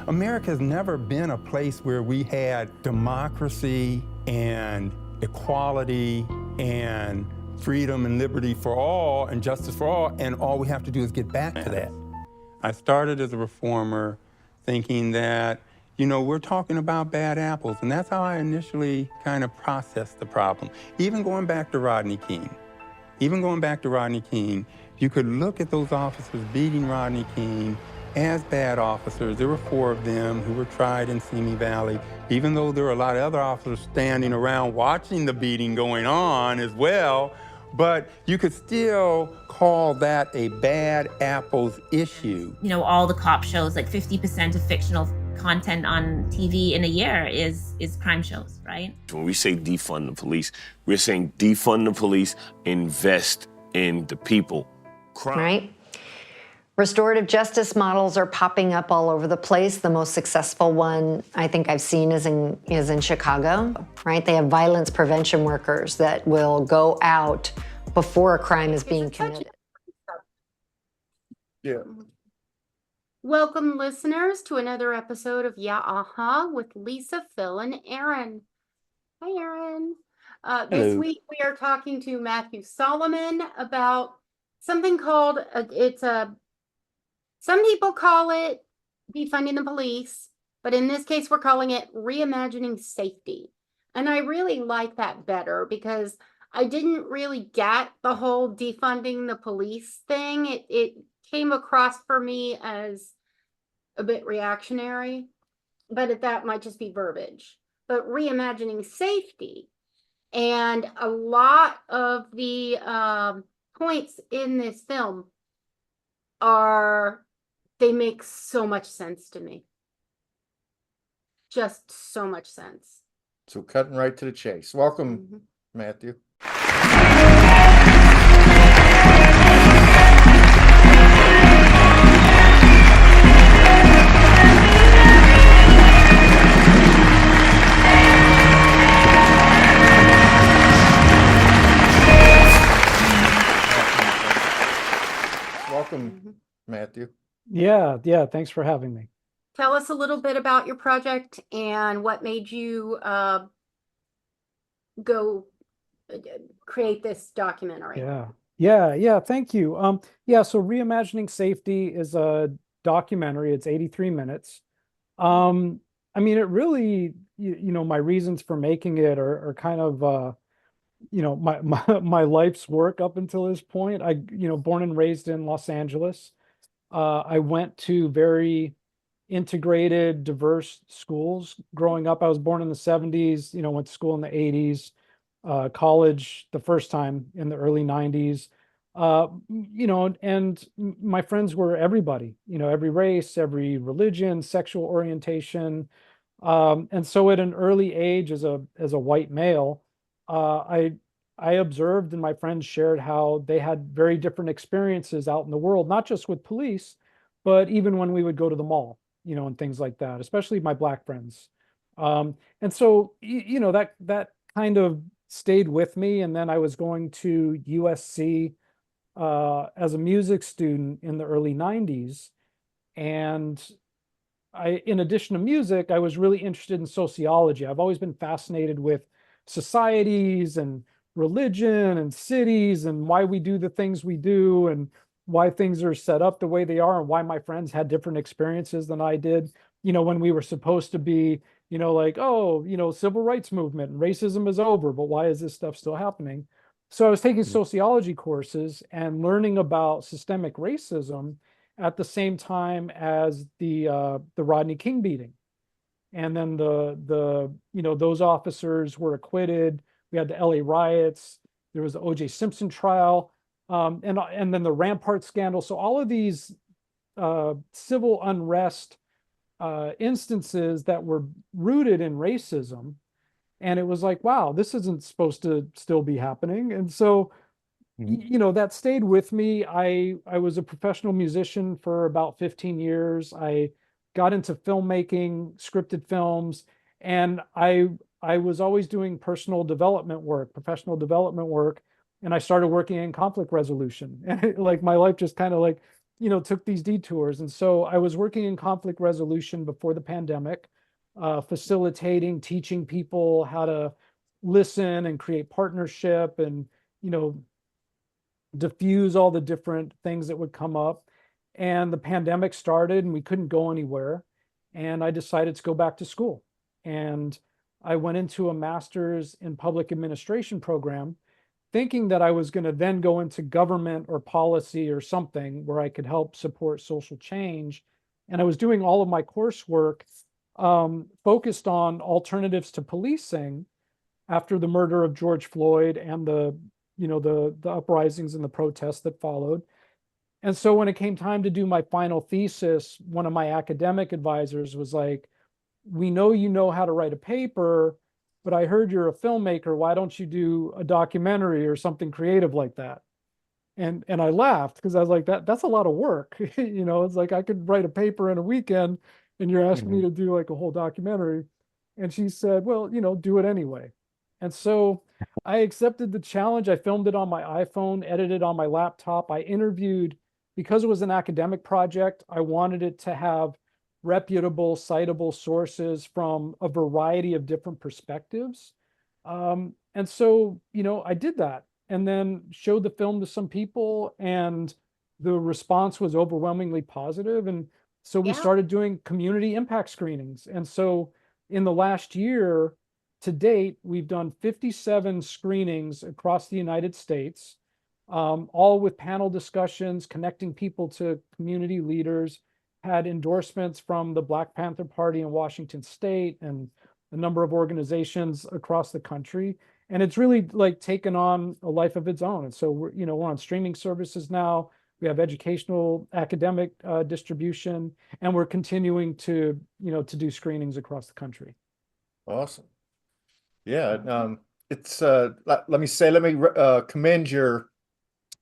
America has never been a place where we had democracy and equality and freedom and liberty for all and justice for all, and all we have to do is get back to that. I started as a reformer thinking that, you know, we're talking about bad apples, and that's how I initially kind of processed the problem. Even going back to Rodney King, you could look at those officers beating Rodney King as bad officers. There were 4 of them who were tried in Simi Valley, even though there were a lot of other officers standing around watching the beating going on as well. But you could still call that a bad apples issue. You know, all the cop shows, like 50% of fictional content on TV in a year is crime shows, right? When we say defund the police, we're saying defund the police, invest in the people. Crime. Right? Restorative justice models are popping up all over the place. The most successful one I think I've seen is in Chicago, right? They have violence prevention workers that will go out before a crime is being committed. Yeah. Welcome, listeners, to another episode of Yeah Aha with Lisa, Phil, and Aaron. Hi, Aaron. This week we are talking to Matthew Solomon about something called, some people call it defunding the police, but in this case we're calling it reimagining safety. And I really like that better because I didn't really get the whole defunding the police thing. It came across for me as a bit reactionary, but that might just be verbiage. But reimagining safety, and a lot of the points in this film they make so much sense to me. Just so much sense. So cutting right to the chase. Welcome, Matthew. Welcome, Matthew. Yeah, thanks for having me. Tell us a little bit about your project and what made you go create this documentary. Yeah, thank you. So Reimagining Safety is a documentary. It's 83 minutes. I mean, it really, you know, my reasons for making it are kind of, you know, my life's work up until this point. Born and raised in Los Angeles. I went to very integrated, diverse schools growing up. I was born in the 70s, you know, went to school in the 80s, college the first time in the early 90s, you know, and my friends were everybody, you know, every race, every religion, sexual orientation. And so at an early age as a white male, I observed and my friends shared how they had very different experiences out in the world, not just with police, but even when we would go to the mall, you know, and things like that, especially my Black friends. And so, you know, that kind of stayed with me. And then I was going to USC as a music student in the early 90s. And in addition to music, I was really interested in sociology. I've always been fascinated with societies and religion and cities and why we do the things we do and why things are set up the way they are and why my friends had different experiences than I did, you know, when we were supposed to be, you know, like, oh, you know, civil rights movement and racism is over, but why is this stuff still happening? So I was taking sociology courses and learning about systemic racism at the same time as the Rodney King beating. And then the you know, those officers were acquitted. We had the LA riots. There was the O.J. Simpson trial, and then the Rampart scandal. So all of these civil unrest instances that were rooted in racism, and it was like, wow, this isn't supposed to still be happening. And so, you know, that stayed with me. I was a professional musician for about 15 years. I got into filmmaking, scripted films, and I was always doing personal development work, professional development work, and I started working in conflict resolution. And like my life just kind of like took these detours. And so I was working in conflict resolution before the pandemic, facilitating, teaching people how to listen and create partnership and, diffuse all the different things that would come up. And the pandemic started and we couldn't go anywhere. And I decided to go back to school. And I went into a master's in public administration program, thinking that I was going to then go into government or policy or something where I could help support social change. And I was doing all of my coursework focused on alternatives to policing after the murder of George Floyd and the uprisings and the protests that followed. And so when it came time to do my final thesis, one of my academic advisors was like, we know you know how to write a paper, but I heard you're a filmmaker. Why don't you do a documentary or something creative like that? And I laughed because I was like, that's a lot of work. It's like I could write a paper in a weekend and you're asking me to do like a whole documentary. And she said, well, do it anyway. And so I accepted the challenge. I filmed it on my iPhone, edited on my laptop. I interviewed, because it was an academic project, I wanted it to have reputable, citable sources from a variety of different perspectives. And so, I did that and then showed the film to some people and the response was overwhelmingly positive. And so we started doing community impact screenings. And so in the last year to date, we've done 57 screenings across the United States, all with panel discussions, connecting people to community leaders, had endorsements from the Black Panther Party in Washington State and a number of organizations across the country. And it's really like taken on a life of its own. And so we're on streaming services now. We have educational, academic distribution, and we're continuing to do screenings across the country. Awesome. Yeah. It's let me commend your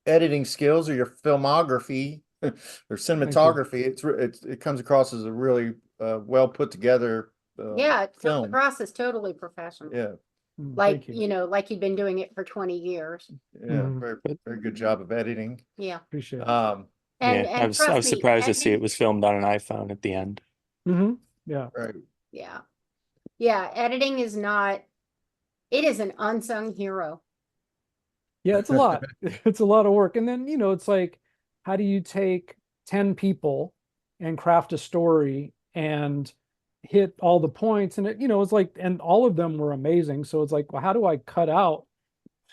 editing skills or your filmography or cinematography. It comes across as a really well put together it comes film. across as totally professional. Yeah. Like, like you've been doing it for 20 years. Yeah. Very good job of editing. Yeah. Appreciate it. And I was surprised to see it was filmed on an iPhone at the end. Yeah. Right. Yeah. Yeah. Editing is not, it is an unsung hero. Yeah, it's a lot. It's a lot of work. And then, it's like, how do you take 10 people and craft a story and hit all the points? And it's like, and all of them were amazing. So it's like, well, how do I cut out,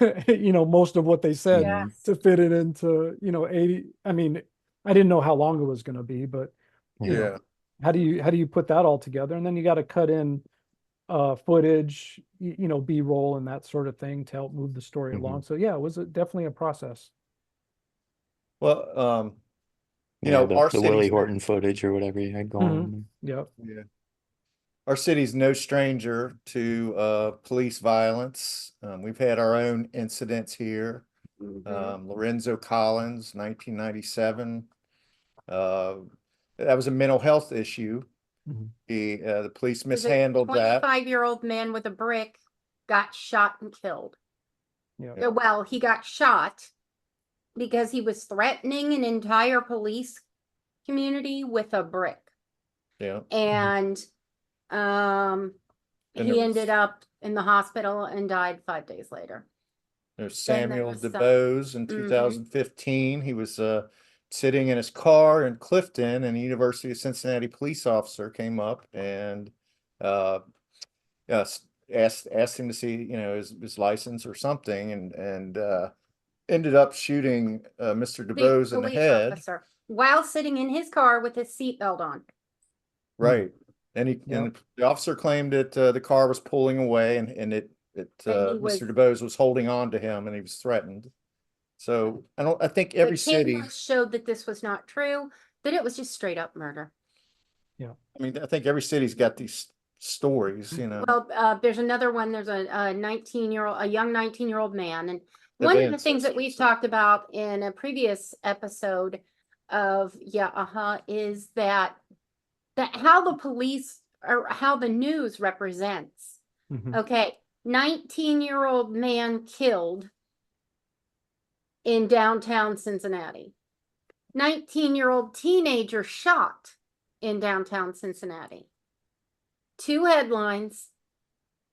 most of what they said to fit it into, 80? I mean, I didn't know how long it was going to be, but how do you put that all together? And then you got to cut in footage, B-roll and that sort of thing to help move the story along. So yeah, it was definitely a process. Well, the Willie Horton footage or whatever you had going. Yep. Yeah. Our city's no stranger to police violence. We've had our own incidents here. Lorenzo Collins, 1997. That was a mental health issue. The police mishandled that. 25-year-old man with a brick got shot and killed. Yeah. Well, he got shot because he was threatening an entire police community with a brick. Yeah. And he ended up in the hospital and died 5 days later. There's Samuel DeBose in 2015. He was sitting in his car in Clifton, and a University of Cincinnati police officer came up and asked him to see, his license or something, and ended up shooting Mr. DeBose in the head while sitting in his car with his seatbelt on. Right, and and the officer claimed that the car was pulling away, and Mr. DeBose was holding on to him, and he was threatened. So I think every city showed that this was not true, that it was just straight up murder. Yeah. I mean, I think every city's got these stories, Well, there's another one. There's a young 19-year-old man. And one of the things that we've talked about in a previous episode of is that how the police or how the news represents. Okay. 19-year-old man killed in downtown Cincinnati. 19-year-old teenager shot in downtown Cincinnati. 2 headlines,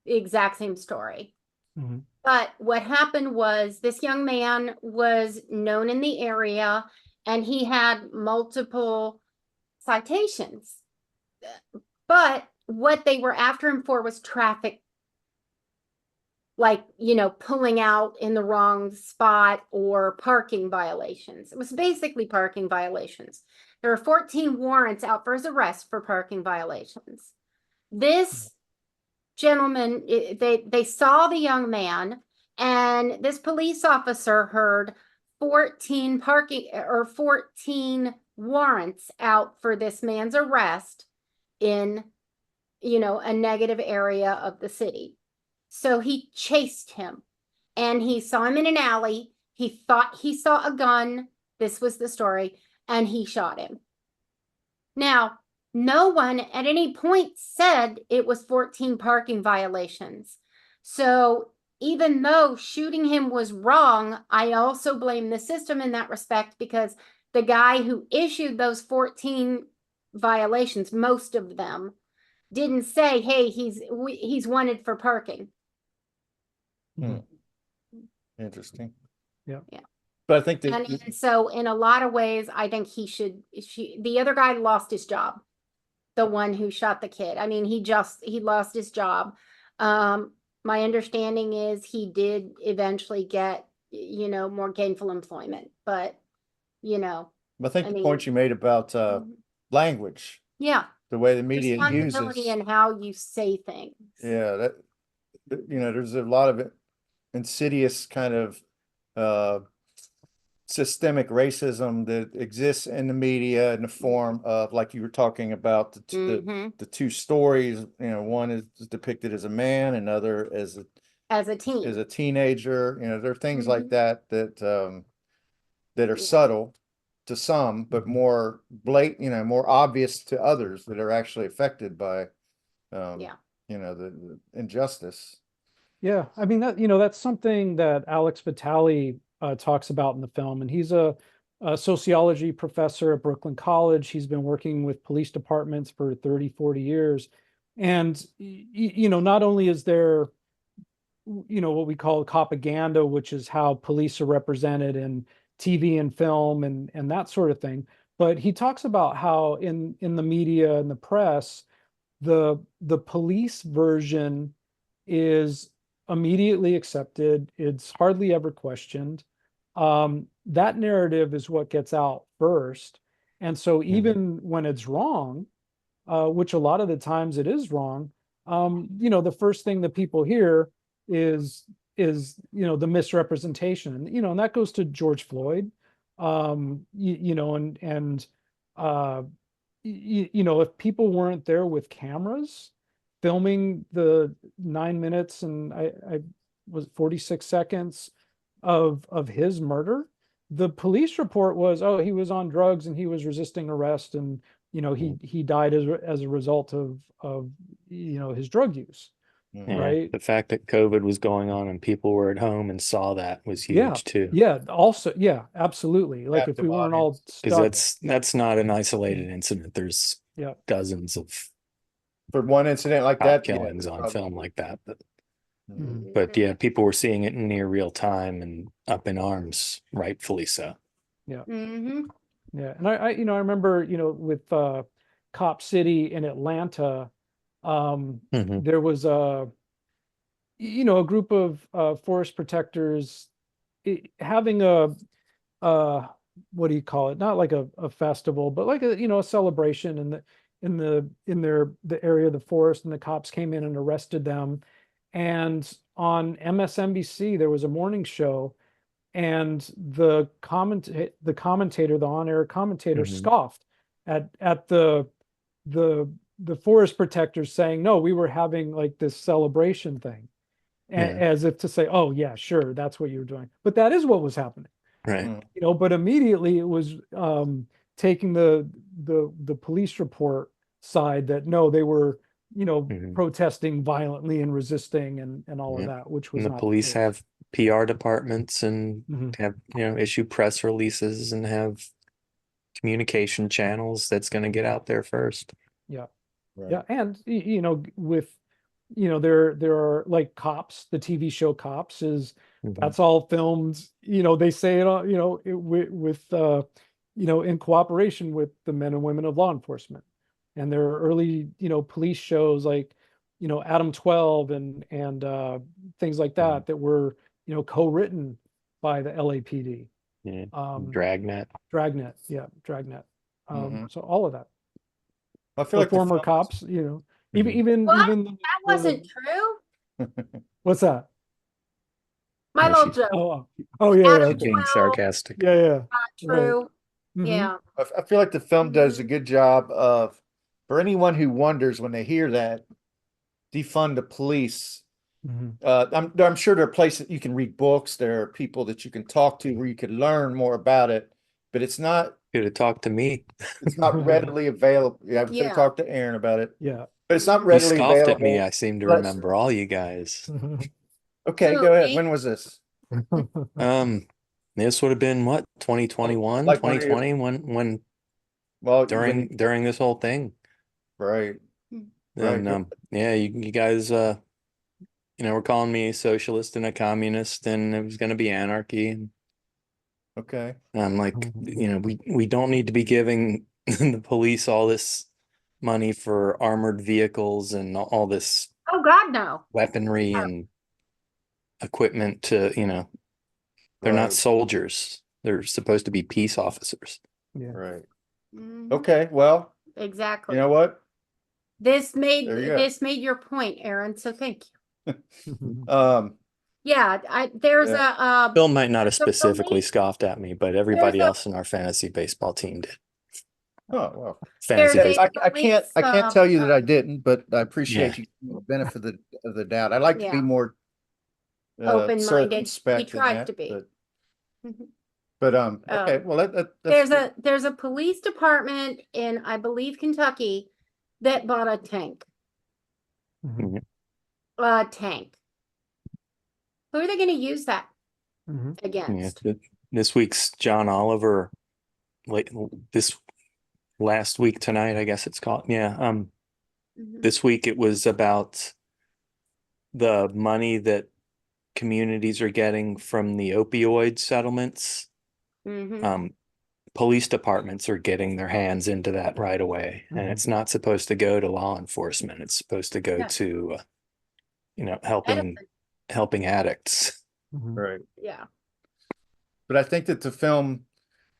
the exact same story. Mhm. But what happened was this young man was known in the area and he had multiple citations. But what they were after him for was traffic, like, pulling out in the wrong spot or parking violations. It was basically parking violations. There were 14 warrants out for his arrest for parking violations. This gentleman, they saw the young man, and this police officer heard 14 warrants out for this man's arrest in, a negative area of the city. So he chased him, and he saw him in an alley. He thought he saw a gun. This was the story, and he shot him. Now, no one at any point said it was 14 parking violations. So even though shooting him was wrong, I also blame the system in that respect, because the guy who issued those 14 violations, most of them, didn't say, hey, he's wanted for parking. Interesting. Yeah. But I think that And so in a lot of ways, I think the other guy lost his job. The one who shot the kid. I mean, he lost his job. My understanding is he did eventually get, more gainful employment, but, I think the point you made about language, yeah, the way the media responsibility uses, and how you say things. yeah, that there's a lot of insidious kind of systemic racism that exists in the media in the form of, like you were talking about, the 2 stories. One is depicted as a man, another as a teen, as a teenager. There are things like that that are subtle to some, but more blatant, more obvious to others that are actually affected by the injustice. Yeah, I mean that's something that Alex Vitale talks about in the film, and he's a sociology professor at Brooklyn College. He's been working with police departments for 30, 40 years. And, not only is there, what we call propaganda, which is how police are represented in TV and film and that sort of thing, but he talks about how in the media and the press, the police version is immediately accepted. It's hardly ever questioned. That narrative is what gets out first. And so even when it's wrong, which a lot of the times it is wrong, the first thing that people hear is the misrepresentation. And that goes to George Floyd. If people weren't there with cameras filming the 9 minutes and I was 46 seconds of his murder, the police report was, oh, he was on drugs and he was resisting arrest, and he died as a result of his drug use. Yeah, right? The fact that COVID was going on and people were at home and saw that was huge too. Yeah. Also, yeah, absolutely. Like if we weren't all because that's not an isolated incident. There's dozens of for one incident like that killings on film like that. But yeah, people were seeing it in near real time and up in arms, rightfully so. Yeah. Yeah. And I remember, with Cop City in Atlanta, there was a group of forest protectors having a what do you call it? Not like a festival, but like a celebration in the area of the forest, and the cops came in and arrested them. And on MSNBC, there was a morning show, and the commentator, the on-air commentator, scoffed at the forest protectors, saying, no, we were having like this celebration thing, as if to say, oh yeah, sure, that's what you were doing. But that is what was happening. Right. But immediately it was taking the police report side that no, they were protesting violently and resisting and all of that, which was and the police have PR departments and have issue press releases and have communication channels that's going to get out there first. Yeah. Right. Yeah. And, with, there are like Cops, the TV show Cops is, that's all filmed, they say it all, in cooperation with the men and women of law enforcement. And there are early, police shows like, Adam 12 and things like that, that were, co-written by the LAPD. Yeah. Dragnet. Yeah. Dragnet. So all of that. I feel Or like the former film cops, even What? even That wasn't true. what's that? My Yeah, little she's- joke. Oh yeah, Adam okay. Being 12, sarcastic. Yeah. Not true. Mhm. Yeah. I feel like the film does a good job of, for anyone who wonders when they hear that, defund the police. Mhm. I'm sure there are places you can read books. There are people that you can talk to where you can learn more about it, but it's not Could have talked to me. readily available. Yeah, I could Yeah. have talked to Aaron about it, Yeah. but it's not You readily scoffed available. at me. I seem to Let's- remember all you guys. Okay, Who, go ahead. me? When was this? This would have been what, 2021, Like when you- 2020, when Well, during this whole thing. right. And Right. yeah, you guys were calling me a socialist and a communist, and it was going to be anarchy. And Okay. I'm like, we don't need to be giving the police all this money for armored vehicles and all this Oh God, no. weaponry and equipment to, they're not Right. soldiers. They're supposed to be peace officers. Yeah. Right. Mhm. Okay. Well, Exactly. you know what? This made There you go. your point, Aaron. So thank you. Um, Yeah, there's a Bill might not have So specifically me- scoffed at me, but everybody There's a- else in our fantasy baseball team did. oh, well. Fantasy There's a- baseball. I can't tell you that I didn't, but I appreciate Yeah. you the benefit of the doubt. I'd like to be Yeah. more Open-minded. circumspect We in tried that, to be. Mhm. But okay, well that's There's a police department in, I believe, Kentucky that bought a tank. Mhm. A tank. Who are they going to use that Mhm. Yeah, against? this week's John Oliver, this last week tonight, I guess it's called. Yeah. Mhm. This week it was about the money that communities are getting from the opioid settlements. Mhm. Police departments are getting their hands into that right away, and it's not supposed to go to law enforcement. It's supposed to go Yeah. to, helping addicts. Mhm. right. Yeah. But I think that the film,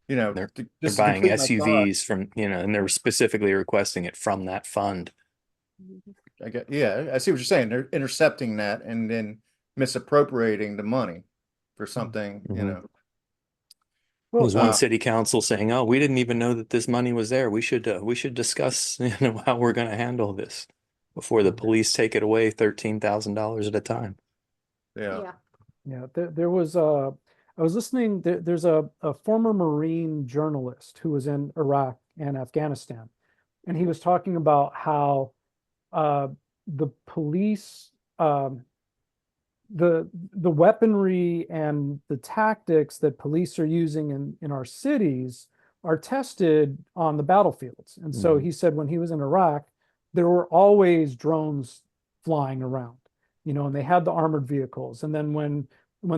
They're just They're to buying complete my thought, SUVs from, and they're specifically requesting it from that fund. I see what you're saying. They're intercepting that and then misappropriating the money for something, Mhm. Well, There's one uh, city council saying, "Oh, we didn't even know that this money was there. We should discuss, how we're going to handle this before the police take it away $13,000 at a time." yeah. Yeah, there was I was listening, there's a former Marine journalist who was in Iraq and Afghanistan, and he was talking about how the police, the weaponry and the tactics that police are using in our cities are tested on the battlefields. And so he said when he was in Iraq, there were always drones flying around, and they had the armored vehicles. And then when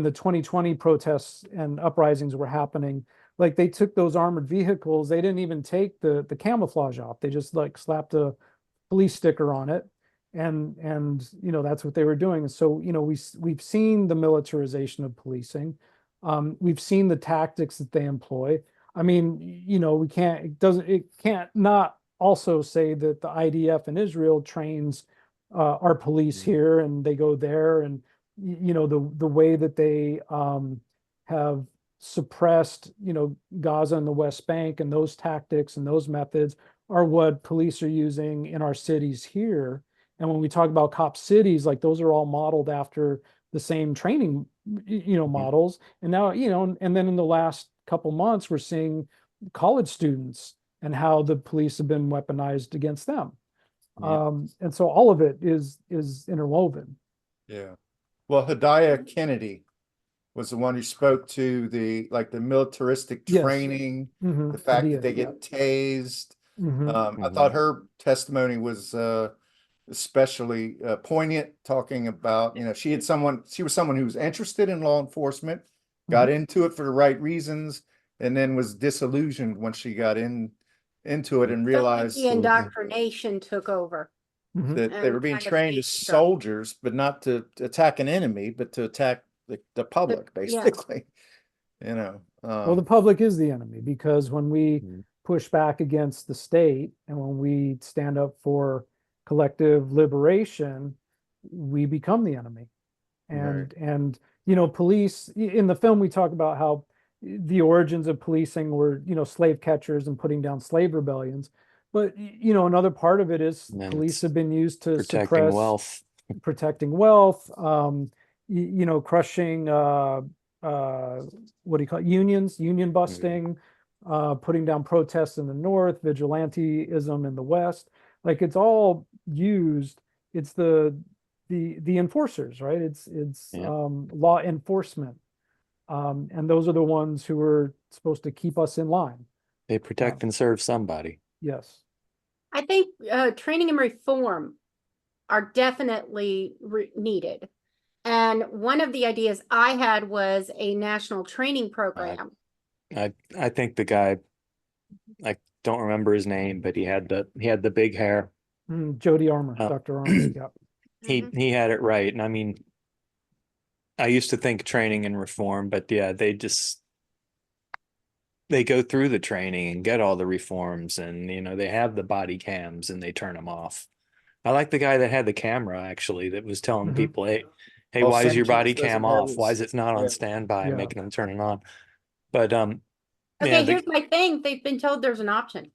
the 2020 protests and uprisings were happening, like they took those armored vehicles, they didn't even take the camouflage off. They just like slapped a police sticker on it. And that's what they were doing. And so, we've seen the militarization of policing. We've seen the tactics that they employ. I mean, it can't not also say that the IDF in Israel trains our police here, and they go there, and the way that they have suppressed Gaza and the West Bank, and those tactics and those methods are what police are using in our cities here. And when we talk about cop cities, like those are all modeled after the same training models. And now and then in the last couple months we're seeing college students and how the police have been weaponized against them. And so all of it is interwoven. Yeah. Well, Hidayah Kennedy was the one who spoke to the militaristic Yes. training, Mhm. the fact Idea, that they yeah. get tased. Mhm. I thought her testimony was especially poignant, talking about, she was someone who was interested in law enforcement, got into it for the right reasons, and then was disillusioned when she got into it and realized The indoctrination took over. Mhm. that they and were being kind of trained as changed her. soldiers, but not to attack an enemy, but to attack the public, yeah. basically. Well, the public is the enemy, because when we Mhm. push back against the state and when we stand up for collective liberation, we become the enemy. And police, in the film we talk about how the origins of policing were, slave catchers and putting down slave rebellions. But another part of it is And then police it's have been used to protecting suppress wealth. protecting wealth, crushing what do you call it? Union busting, putting down protests in the north, vigilanteism in the west. Like, it's all used. It's the enforcers, right? It's Yeah. law enforcement, and those are the ones who are supposed to keep us in line. They protect and serve somebody. Yes. I think training and reform are definitely needed. And one of the ideas I had was a national training program. I think the guy, I don't remember his name, but he had the big hair. Jody Armour, Dr. Armour. Yeah. He had it right. And I mean, I used to think training and reform, but yeah, they go through the training and get all the reforms, and they have the body cams and they turn them off. I like the guy that had the camera, actually, that was telling people, hey, Well, why is your body Sanchez doesn't cam have off? Why his- is it not on yeah. standby, Yeah. making them turn it on? But Okay, yeah, here's my thing. They've been told there's an option.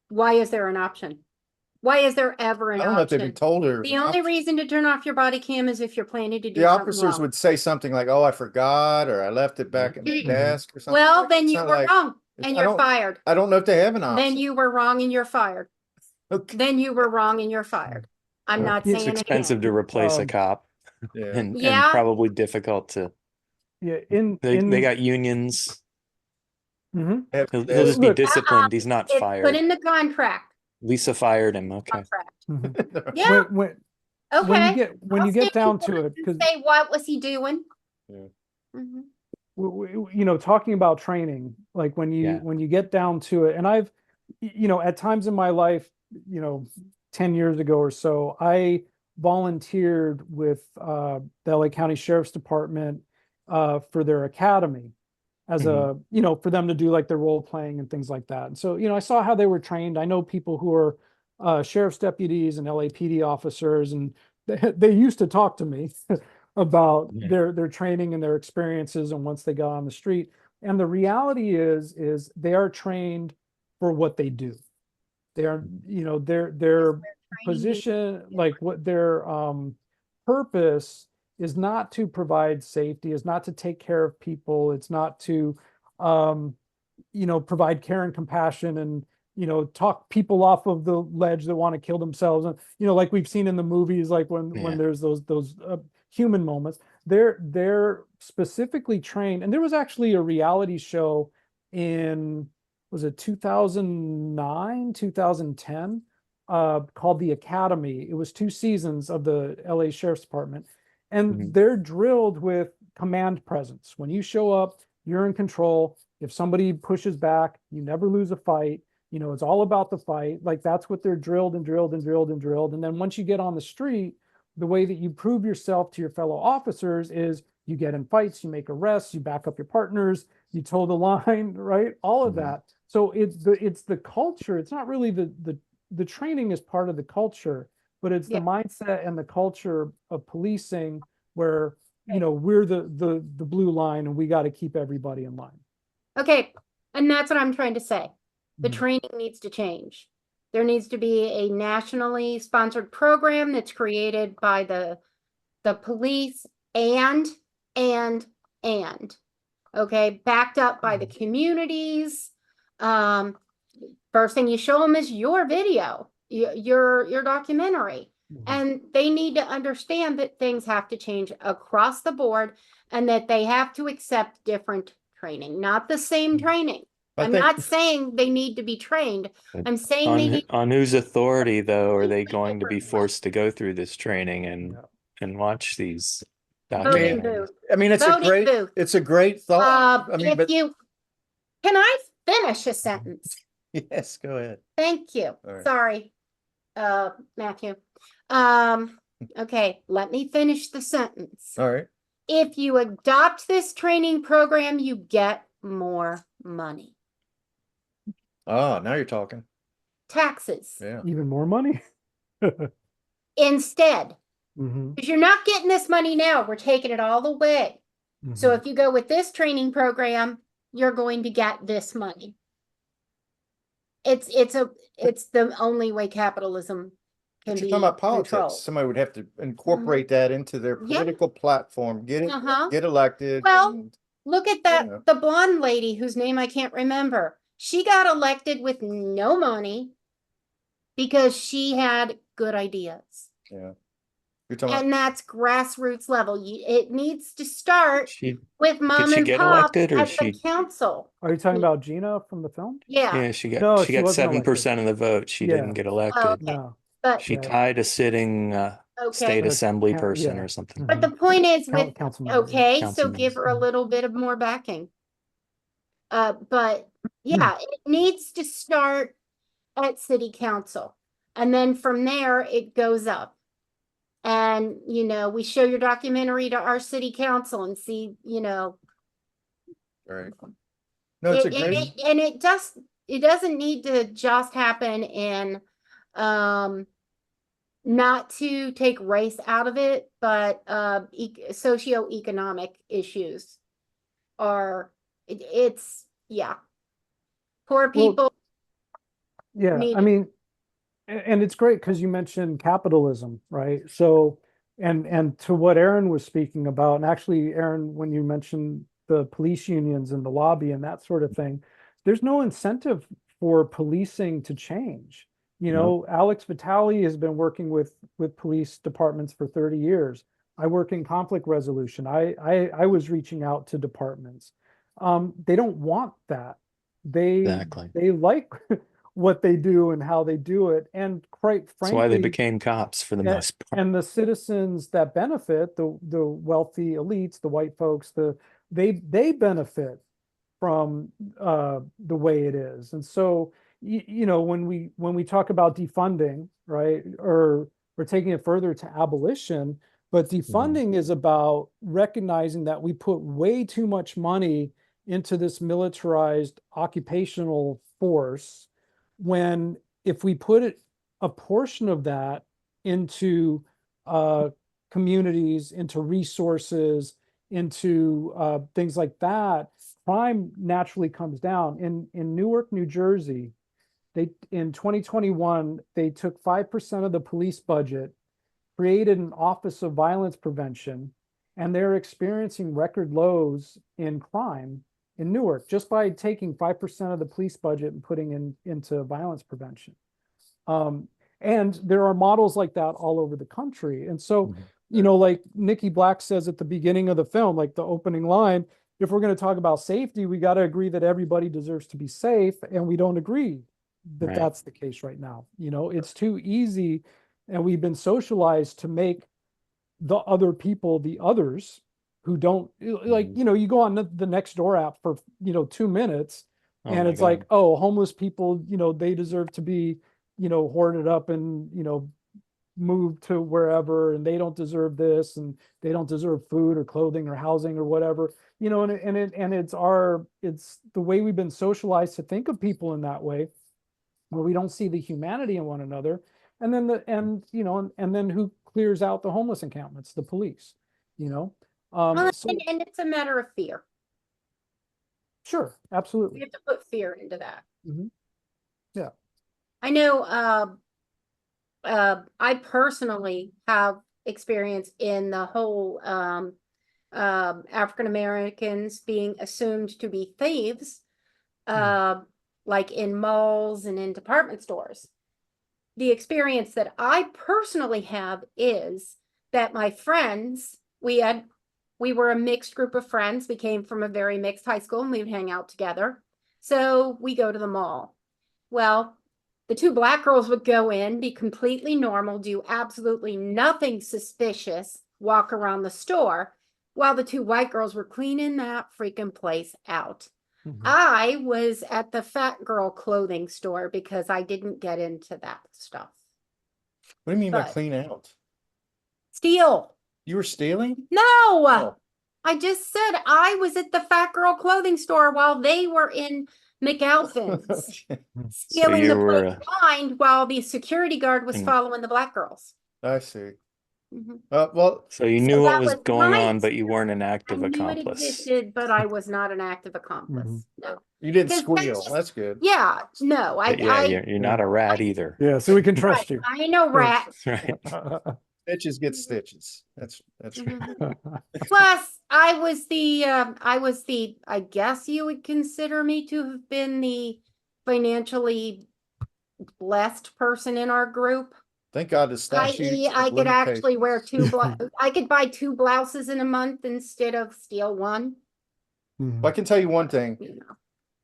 Why is there an option? Why is there ever an I don't know if they've been option? told her. The only reason to turn off your body cam is if you're planning to do The something officers wrong. would say something like, "Oh, I forgot," or "I left it back at the Mhm. desk," or something. Well, then It's you not were like- wrong I and you're don't- fired. I don't know if they have an option. Then you were wrong and you're fired. Okay. Then you were wrong and you're fired. I'm not It's saying it's expensive again. to replace a cop, Yeah. and Yeah. probably difficult to. Yeah. They got unions. Mhm. He'll just be Look, disciplined. He's not It's fired. put in the contract. Lisa fired him. Okay. Contract. Yeah, When okay. you I'll get stand down for to it it, and because say, what was he doing? Yeah. Mhm. talking about training, like when you get down to it, and I've, at times in my life, 10 years ago or so, I volunteered with the LA County Sheriff's Department for their academy as a, for them to do like their role playing and things like that. And so, I saw how they were trained. I know people who are sheriff's deputies and LAPD officers, and they used to talk to me about their training and their experiences, and once they got on the street. And the reality is they are trained for what they do. They are, their position, like what their purpose is, not to provide safety, is not to take care of people. It's not to, provide care and compassion and, talk people off of the ledge that want to kill themselves. And, like we've seen in the movies, like when there's those human moments, they're specifically trained. And there was actually a reality show in, was it 2009, 2010, called The Academy. It was 2 seasons of the LA Sheriff's Department. And they're drilled with command presence. When you show up, you're in control. If somebody pushes back, you never lose a fight. It's all about the fight. Like, that's what they're drilled and drilled and drilled and drilled. And then once you get on the street, the way that you prove yourself to your fellow officers is you get in fights, you make arrests, you back up your partners, you toe the line, right? All of that. So it's the culture. It's not really the training is part of the culture, but it's the mindset and the culture of policing where, we're the blue line and we got to keep everybody in line. Okay, and that's what I'm trying to say. The training needs to change. There needs to be a nationally sponsored program that's created by the police and, okay, backed up by the communities. First thing you show them is your video, your documentary. And they need to understand that things have to change across the board. and that they have to accept different training, not the same training. I I'm think- not saying they need to be trained. I'm saying they need On whose authority, though, are they going to be forced to go through this training and watch these voting documentaries? booth. I mean, Voting booth. it's a great thought. I mean, If but you, can I finish a sentence? yes, go ahead. Thank you. All right. Sorry, Matthew. Okay, let me finish the sentence. All right. If you adopt this training program, you get more money. Ah, now you're talking. Taxes Yeah. Even more money. instead. Mm-hmm. Because you're not getting this money now. We're taking it all away. So if you go with this training program, you're going to get this money. It's the only way capitalism can But be you're talking about politics. controlled. Somebody would have to incorporate that into their Yeah. political platform, get Uh-huh. elected. Well, and- Look at that, Yeah. the blonde lady whose name I can't remember. She got elected with no money because she had good ideas. yeah. You're talking about, And that's grassroots level. It needs to start She, with mom she and get pop elected, or at she- the council. Are you talking about Gina from the film? Yeah, yeah, she got No, she she got wasn't elected. 7% of the vote. She Yeah. didn't get elected. okay. No. But She Yeah. tied a sitting okay. state assembly Count- person yeah. or something. But the point is with Councilman. okay, so Councilman. give her a little bit of more backing. But yeah, it needs to start at city council. And then from there it goes up. And we show your documentary to our city council and see, right. No, it's a great, and it doesn't need to just happen in not to take race out of it, but socioeconomic issues are yeah. Poor Well, people Yeah, need I mean, and it's great because you mentioned capitalism, right? So, and to what Aaron was speaking about, and actually, Aaron, when you mentioned the police unions and the lobby and that sort of thing, there's no incentive for policing to change. Alex Vitale has been working with police departments for 30 years. I work in conflict resolution. I was reaching out to departments. They don't want that. Exactly. They like what they do and how they do it. And quite frankly, That's why they became cops for the most part. and the citizens that benefit, the wealthy elites, the white folks, they benefit from the way it is. And so, when we talk about defunding, right, or we're taking it further to abolition, but defunding is about recognizing that we put way too much money into this militarized occupational force, when if we put a portion of that into communities, into resources, into things like that, crime naturally comes down. In Newark, New Jersey, in 2021, they took 5% of the police budget, created an Office of Violence Prevention, and they're experiencing record lows in crime in Newark just by taking 5% of the police budget and putting into violence prevention. And there are models like that all over the country. And so, like Nikki Black says at the beginning of the film, like the opening line, if we're going to talk about safety, we got to agree that everybody deserves to be safe. And we don't agree that Right. that's the case right now. It's too easy. And we've been socialized to make the other people the others who don't like, you go on the Nextdoor app for, 2 minutes Oh and my it's like, God. oh, homeless people, they deserve to be, hoarded up and, moved to wherever, and they don't deserve this, and they don't deserve food or clothing or housing or whatever, and it's the way we've been socialized to think of people in that way, where we don't see the humanity in one another. And then and then who clears out the homeless encampments? The police, well, so and it's a matter of fear. sure, We absolutely. have to put fear into that. Mhm. Yeah. I know I personally have experience in the whole African Americans being assumed to be thieves, like in malls and in department stores. The experience that I personally have is that my friends, we had we were a mixed group of friends. We came from a very mixed high school and we would hang out together. So we go to the mall. Well, the two black girls would go in, be completely normal, do absolutely nothing suspicious, walk around the store, while the two white girls were cleaning that freaking place out. I was at the fat girl clothing store because I didn't get into that stuff. What do you mean by But- clean out? Steal. You were stealing? No, Oh. I just said I was at the fat girl clothing store while they were in McAlpin's. Stealing you the were, place blind while the security guard was Mm. following the black girls. I see. Mhm. Well, So you knew that what was was going my on, but you weren't an I active knew it accomplice. existed, but I was not an active accomplice. No. you didn't Because squeal. that's- That's good. Yeah, no, But yeah, you're not a rat either. Yeah, so we can trust you. I ain't no rat. Right. Stitches get stitches. That's Mhm. Plus, I was the, I guess you would consider me to have been the financially blessed person in our group. Thank God the statute. I.e., I could actually wear I could buy 2 blouses in a month instead of steal one. I can tell you one thing. You know.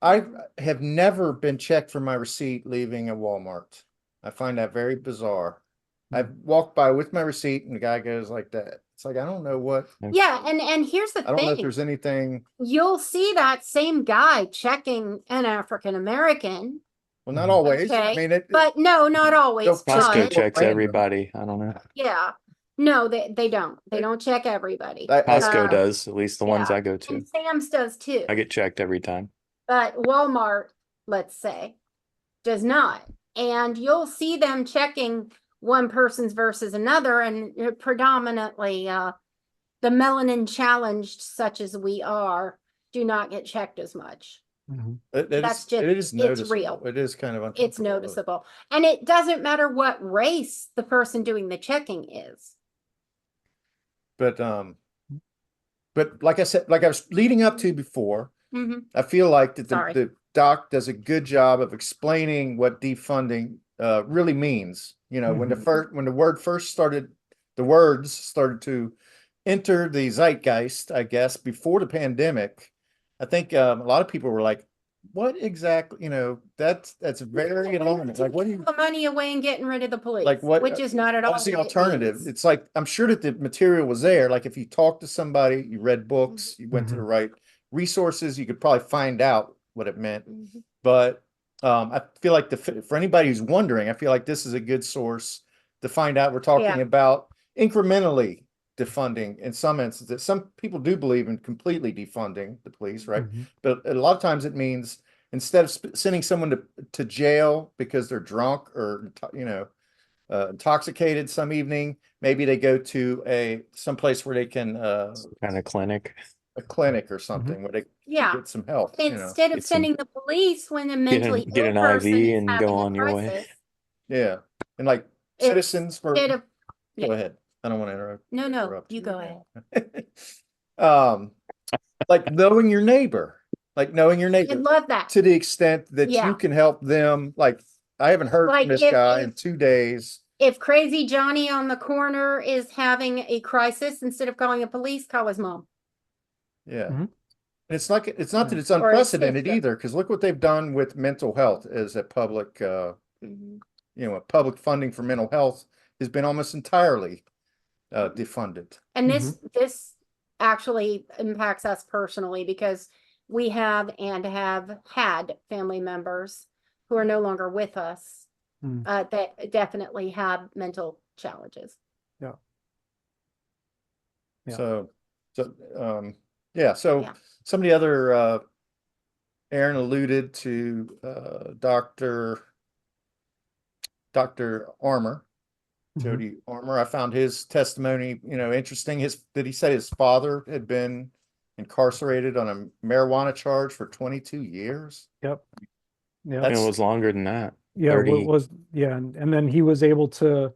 I have never been checked for my receipt leaving a Walmart. I find that very bizarre. I've walked by with my receipt and the guy goes like that. It's like, I don't know what, Yeah, and here's the I don't know if thing. there's anything, You'll see that same guy checking an African American, well, not always. I Okay, mean, it, but no, not always. Don't Costco but- checks random. everybody. I don't know. Yeah, no, they don't. They don't check everybody. Costco Uh, does, at least the ones yeah. I go to. And Sam's does too. I get checked every time. But Walmart, let's say, does not. And you'll see them checking one person's versus another, and predominantly the melanin challenged, such as we are, do not get checked as much. That's just- it is it's noticeable. real. It is kind of It's uncomfortable. noticeable. And it doesn't matter what race the person doing the checking is. But like I said, like I was leading up to before, Mhm. I feel like that Sorry. the doc does a good job of explaining what defunding really means. You know, when the words started to enter the zeitgeist, I guess, before the pandemic, I think a lot of people were like, what exactly, you know, that's very alarming. Like, what do you, The money away and getting rid of the police. Like what- Which is not at all. what's the what it alternative? means. It's like, I'm sure that the material was there. Like if you talked to somebody, you read books, you went to the right resources, you could probably find out what it meant. Mhm. But I feel like for anybody who's wondering, I feel like this is a good source to find out. We're talking Yeah. about incrementally defunding in some instances. Some people do believe in completely defunding the police, right? But a lot of times it means instead of sending someone to jail because they're drunk or, you know, intoxicated some evening, maybe they go to someplace where they can, Kind of clinic. a clinic or something where they Yeah. get some help, you know? Instead of Get some- sending the police when a mentally get ill an person IV is and having go a on your way. crisis, Yeah. And like It's- citizens for, Instead of, go ahead. I don't want to interrupt. no, Interrupt you go ahead. Like knowing your neighbor, I love that. to the extent that Yeah. you can help them. Like I haven't heard Like from this if- guy if- in 2 days. If crazy Johnny on the corner is having a crisis, instead of calling the police, call his mom. Yeah. Mhm. And it's not that it's Or his unprecedented sister. either, because look what they've done with mental health as a public, Mhm. you know, public funding for mental health has been almost entirely defunded. And this actually impacts us personally because we have and have had family members who are no longer with us that definitely have mental challenges. Yeah. So, yeah, so Yeah. some of the other, Aaron alluded to, Dr. Armour, Jody Armour. I found his testimony, you know, interesting. That he said his father had been incarcerated on a marijuana charge for 22 years. Yep. Yeah. That's- It was longer than that. Yeah, 30. and then he was able to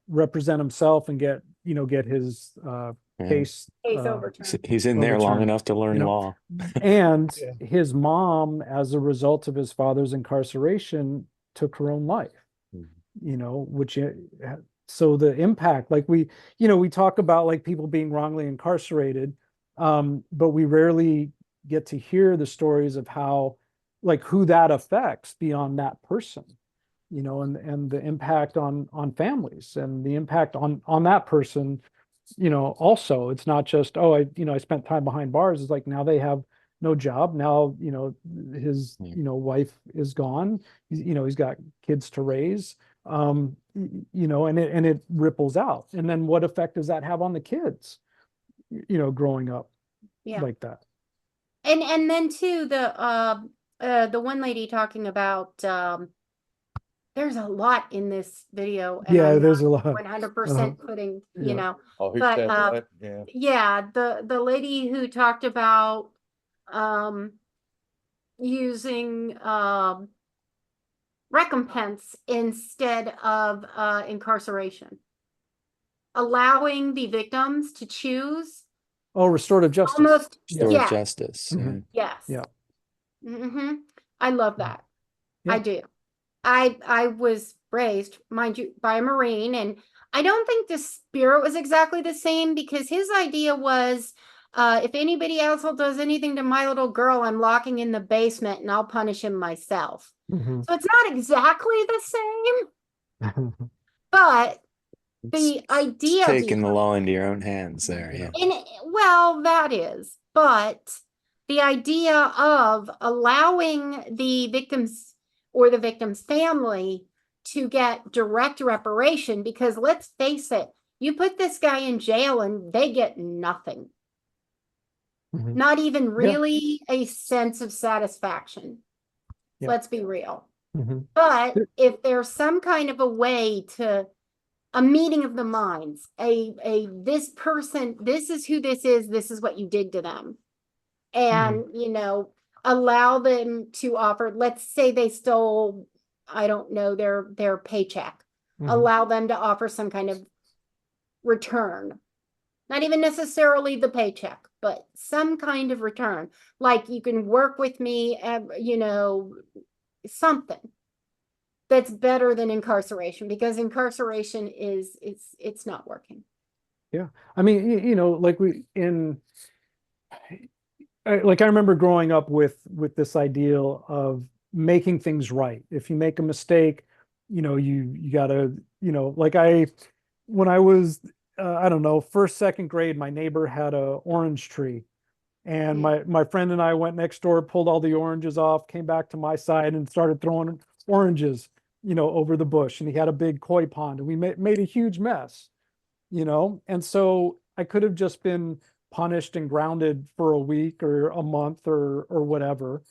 represent himself and get his Yeah. case Case uh, overturned. He's in there long overturned, enough to learn you know. law. and Yeah. his mom, as a result of his father's incarceration, took her own life. Mhm. You know, which So the impact, like we talk about like people being wrongly incarcerated, but we rarely get to hear the stories of how, like, who that affects beyond that person, and the impact on families and the impact on that person. Also, it's not just, oh, I spent time behind bars. It's like now they have no job. Now, his, wife is gone. He's got kids to raise. And it ripples out. And then what effect does that have on the kids, growing up like that? And then too, the one lady talking about, there's a lot in this video. And Yeah, I'm there's not a lot. 100% putting, Yeah. Oh, who but said what? Yeah. yeah, the lady who talked about using recompense instead of incarceration, allowing the victims to choose. Oh, restorative justice. Almost, Restorative yeah. justice. Yeah. Yes. Yeah. I love that. Yeah. I do. I was raised, mind you, by a Marine, and I don't think the spirit was exactly the same, because his idea was, if anybody else does anything to my little girl, I'm locking in the basement and I'll punish him myself. Mhm. So it's not exactly the same, but the idea Taking the law into your own hands there. Yeah. and well, that is, but the idea of allowing the victims or the victim's family to get direct reparation, because let's face it, you put this guy in jail and they get nothing. Mhm. Not even really a sense of satisfaction. Yeah. Let's be real. Mhm. But if there's some kind of a way to a meeting of the minds, this person, this is who this is what you did to them. And, allow them to offer, let's say they stole, I don't know, their paycheck. Allow them to offer some kind of return. Not even necessarily the paycheck, but some kind of return. Like, you can work with me, something that's better than incarceration, because incarceration it's not working. Yeah. I mean, like I remember growing up with this ideal of making things right. If you make a mistake, you gotta, when I was, I don't know, first, second grade, my neighbor had a orange tree, and my friend and I went next door, pulled all the oranges off, came back to my side and started throwing oranges, over the bush. And he had a big koi pond, and we made a huge mess, and so I could have just been punished and grounded for a week or a month or whatever,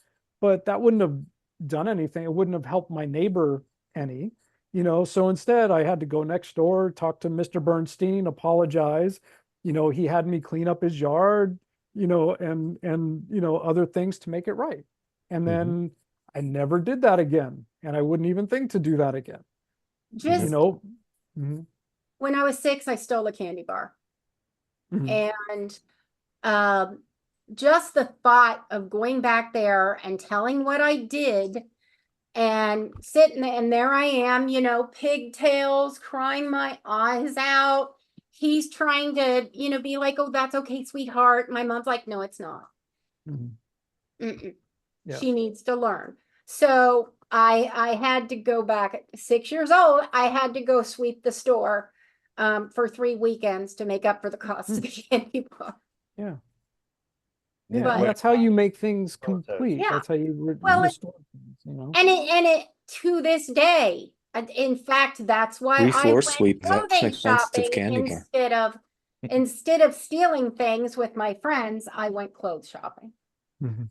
but that wouldn't have done anything. It wouldn't have helped my neighbor any, so instead I had to go next door, talk to Mr. Bernstein, apologize. He had me clean up his yard, and other things to make it right. And then I never did that again, and I wouldn't even think to do that again. Just when I was 6, I stole a candy bar. And just the thought of going back there and telling what I did, and sitting there, and there I am, pigtails, crying my eyes out. He's trying to, be like, oh, that's okay, sweetheart. My mom's like, no, it's not. Yeah. She needs to learn. So I had to go back at 6 years old. I had to go sweep the store for 3 weekends to make up for the cost of the candy bar. Yeah. Yeah, But- That's how you make things complete. Yeah. That's how you Well, restore things, And it to this day, in fact, that's why We I floor went sweep that clothing expensive shopping candy bar. instead of stealing things with my friends. I went clothes shopping. Mhm.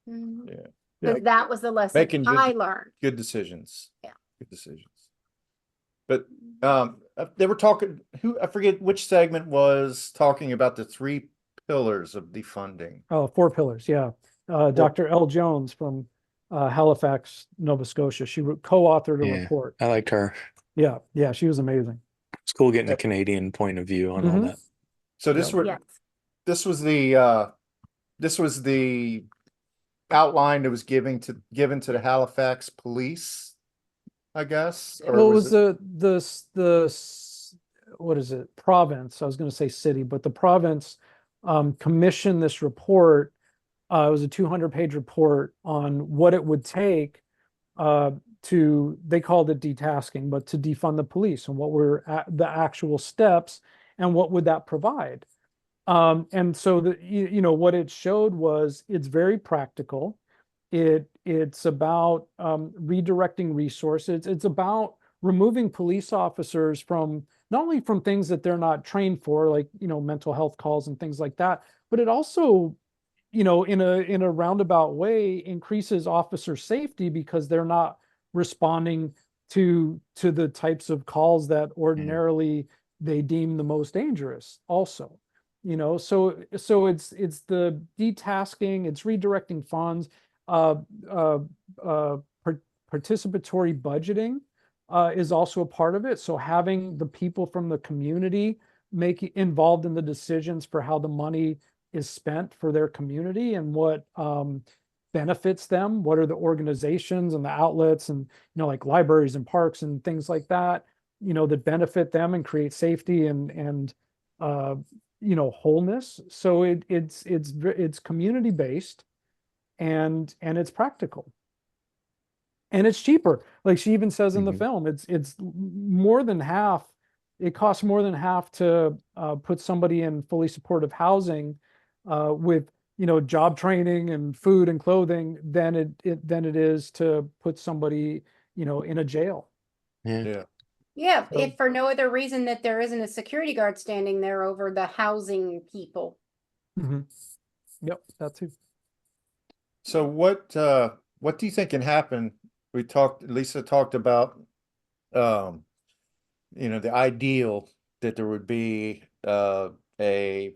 Yeah. Because that was the lesson Making good- I learned. Good decisions. Yeah. Good decisions. But they were talking, I forget which segment was talking about the 3 pillars of defunding. Oh, 4 pillars. Yeah. Dr. L. Jones from Halifax, Nova Scotia. She co-authored a Yeah. report. I liked her. Yeah. Yeah. She was amazing. It's cool getting a Canadian point of view on all that. So this Yes. this was the outline that was given to the Halifax police, I guess? Or Well, it was was what is it? Province. I was going to say city, but the province commissioned this report. It was a 200-page report on what it would take they called it detasking, but to defund the police, and what were the actual steps and what would that provide. And so what it showed was it's very practical. It's about redirecting resources. It's about removing police officers from not only from things that they're not trained for, like mental health calls and things like that, but it also in a roundabout way increases officer safety because they're not responding to the types of calls that ordinarily they deem the most dangerous also. So it's the detasking, it's redirecting funds, participatory budgeting is also a part of it. So having the people from the community involved in the decisions for how the money is spent for their community and what benefits them, what are the organizations and the outlets and like libraries and parks and things like that, that benefit them and create safety and wholeness. So it's community based and it's practical. And it's cheaper. Like she even says in the film, it's more than half. It costs more than half to put somebody in fully supportive housing with job training and food and clothing than it is to put somebody in a jail. Yeah. Yeah, if for no other reason that there isn't a security guard standing there over the housing people. Yep, that too. So what do you think can happen? Lisa talked about the ideal that there would be a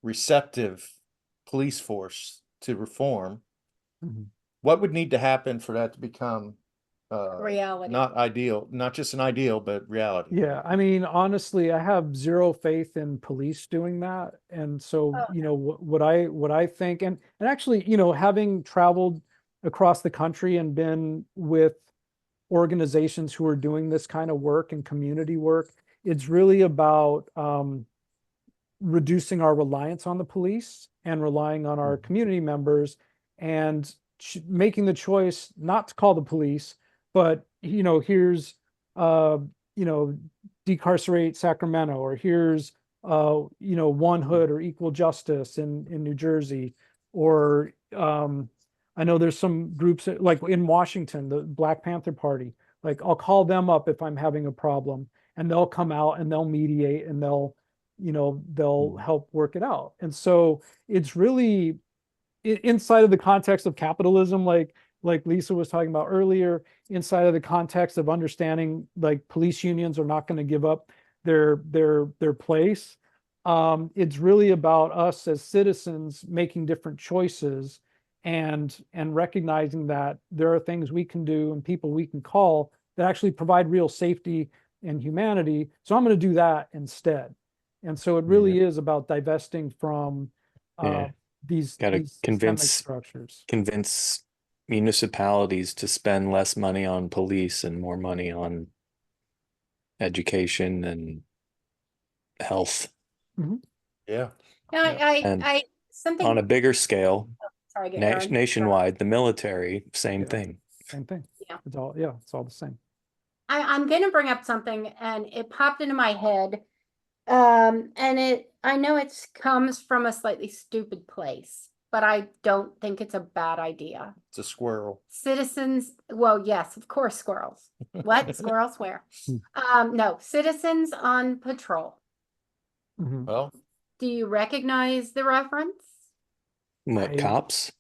receptive police force to reform. What would need to happen for that to become Reality. not ideal, not just an ideal, but reality? Yeah, I mean, honestly, I have zero faith in police doing that. And so, what I think, and actually, having traveled across the country and been with organizations who are doing this kind of work and community work, it's really about reducing our reliance on the police and relying on our community members and making the choice not to call the police, but here's decarcerate Sacramento, or here's One Hood or Equal Justice in New Jersey, or I know there's some groups like in Washington, the Black Panther Party. Like I'll call them up if I'm having a problem, and they'll come out and they'll mediate and they'll help work it out. And so it's really inside of the context of capitalism, like Lisa was talking about earlier, inside of the context of understanding like police unions are not going to give up their place. It's really about us as citizens making different choices and recognizing that there are things we can do and people we can call that actually provide real safety and humanity. So I'm going to do that instead. And so it really is about divesting from these systemic structures. Convince municipalities to spend less money on police and more money on education and health. Yeah. I something on a bigger scale, sorry, Aaron. nationwide, the military, same thing. Same thing. Yeah. It's all the same. I'm going to bring up something, and it popped into my head. I know it comes from a slightly stupid place, but I don't think it's a bad idea. It's a squirrel. Citizens, well, yes, of course, squirrels. What? Squirrels where? No, citizens on patrol. Well, Do you recognize the reference? What, cops?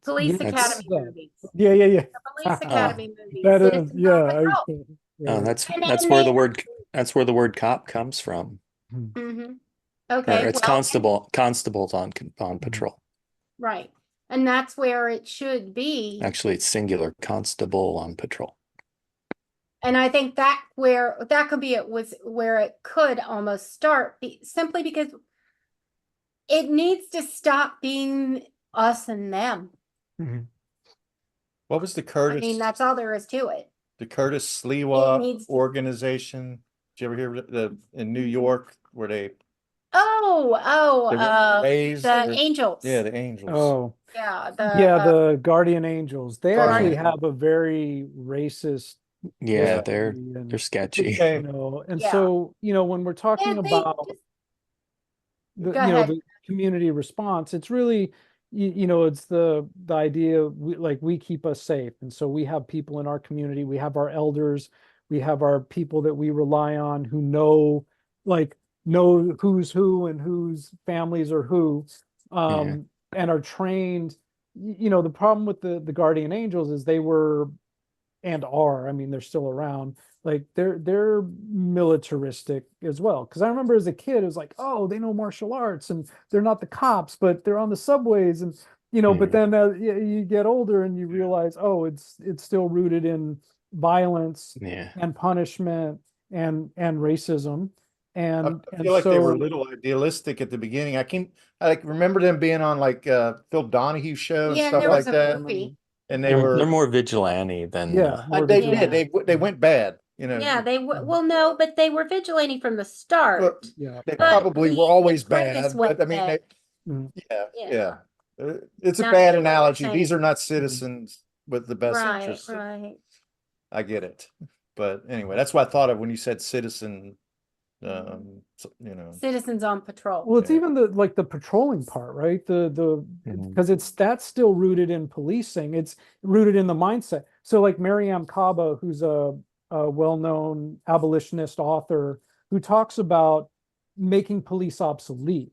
Police yeah, Academy movies. Yeah. The Police Academy movies. That is, Citizens on Patrol. Oh, that's where the word cop comes from. Okay, Or it's constables on patrol. right, and that's where it should be. Actually, it's singular, constable on patrol. And I think that could be where it could almost start, simply because it needs to stop being us and them. What was the I Curtis? mean, that's all there is to it. The Curtis Sliwa needs- organization. Did you ever hear the in New York where they Oh, were raised? the Angels. Yeah, the Angels. Oh, Yeah, the Guardian Angels. They Guardian actually Angels. have a very racist Yeah, history they're and, sketchy. Okay. and Yeah. so, when we're talking Yeah, they about just- the Go ahead. the community response, it's really it's the idea we keep us safe, and so we have people in our community, we have our elders, we have our people that we rely on who know who's who and whose families are who, and are trained. The problem with the Guardian Angels is they were and are, I mean, they're still around, they're militaristic as well. Because I remember as a kid, it was like, oh, they know martial arts and they're not the cops, but they're on the subways, and but then you get older and you realize, oh, it's still rooted in violence and punishment and racism. And I feel like so they were a little idealistic at the beginning. I remember them being on Phil Donahue show and Yeah, stuff there like was a that. movie. And They're more vigilante than more they vigilante. did. They went bad. Yeah, they were. Well, no, but they were vigilante from the start. But Yeah. they But probably the were always greatness bad. went But I mean, bad. Mhm. yeah. It's a Now bad they were analogy. saying- These are not citizens with the best Right, interests. right. I get it. But anyway, that's what I thought of when you said citizen. Citizens on patrol. Well, it's Yeah. even the patrolling part, right? Because that's still rooted in policing. It's rooted in the mindset. So like Mariam Kaba, who's a well-known abolitionist author, who talks about making police obsolete,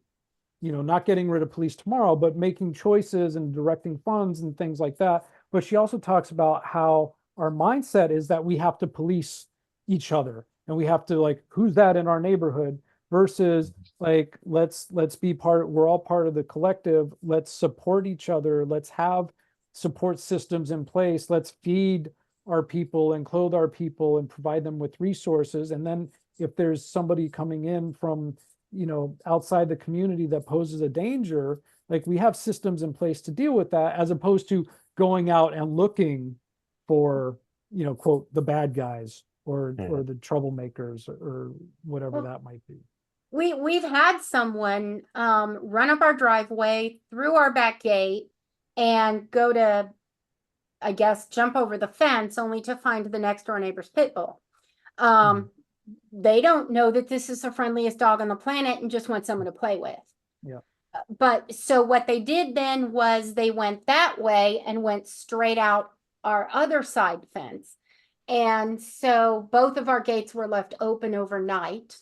not getting rid of police tomorrow, but making choices and directing funds and things like that. But she also talks about how our mindset is that we have to police each other, and we have to who's that in our neighborhood, versus let's be we're all part of the collective. Let's support each other. Let's have support systems in place. Let's feed our people and clothe our people and provide them with resources. And then if there's somebody coming in from outside the community that poses a danger, we have systems in place to deal with that, as opposed to going out and looking for quote the bad guys or the troublemakers or whatever that might be. We've had someone run up our driveway through our back gate and go to, I guess, jump over the fence, only to find the next door neighbor's pit bull. They don't know that this is the friendliest dog on the planet and just want someone to play with. Yeah. But so what they did then was they went that way and went straight out our other side fence. And so both of our gates were left open overnight.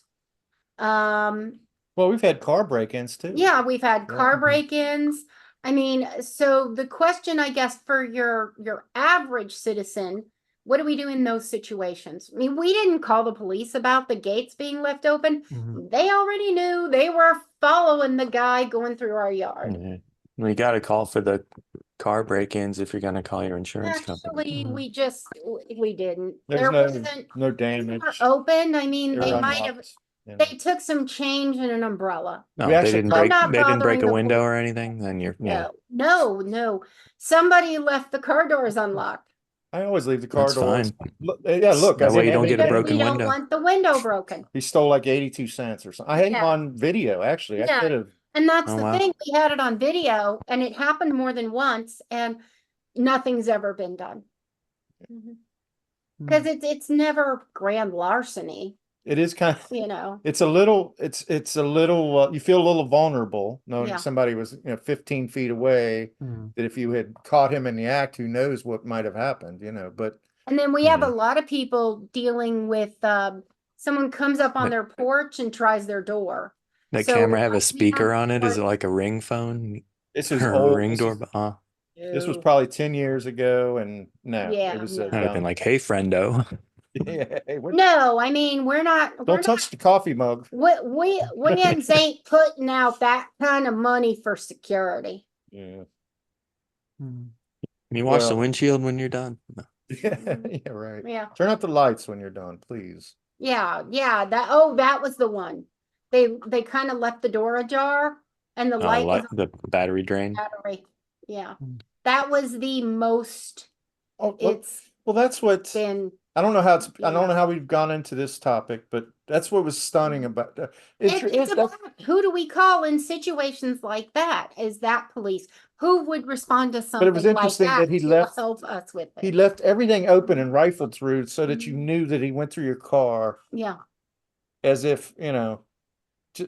Well, we've had car break-ins too. Yeah, we've had Yeah. car break-ins. I mean, so the question, I guess, for your average citizen, what do we do in those situations? I mean, we didn't call the police about the gates being left open. They already knew. They were following the guy going through our yard. We got to call for the car break-ins if you're going to call your insurance company. Actually, we didn't. There's There no wasn't damage. open. I mean, They're they might have. unlocked, you know. They took some change and an umbrella. No, We they actually- didn't I'm break. not They didn't break bothering a the window police. or anything. Then you're No. Somebody left the car doors unlocked. I always leave the car That's doors. fine. Look, yeah, look. That I way you didn't don't have get a any- broken We don't window. want the window broken. He stole like 82 cents or something. I had him Yeah. on video, actually. I Yeah. could have. And that's Oh, the wow. thing. We had it on video and it happened more than once and nothing's ever been done. Because it's never grand larceny, It is kind of. you know. It's a little. You feel a little vulnerable knowing Yeah. somebody was 15 feet away. That if you had caught him in the act, who knows what might have happened, But And then we have a lot of people dealing with someone comes up on their porch and tries their door. That So, camera have we a speaker on it? Is it our- like a ring phone this is or old. a ring This doorbell? was probably 10 years ago, and no, Yeah, it was no. I'd have been like, "Hey, friendo." yeah, hey, No, I mean we're not. don't touch the coffee mug. We ain't putting out that kind of money for security. Yeah, Can you wash the Well- windshield when you're done? No. yeah, right. Yeah. Turn out the lights when you're done, please. Yeah. That was the one. They kind of left the door ajar and the light was The battery drain. on battery. Yeah. Mm. That was the most Oh, well, It's well, that's what, been, I don't know how I Yeah. don't know how we've gone into this topic, but that's what was stunning about it's about who do we call in situations like that? Is that police? Who would respond to But it something was like interesting that that he to left help us with he it? left everything open and rifled through so that you knew that he went through your car Yeah. as if,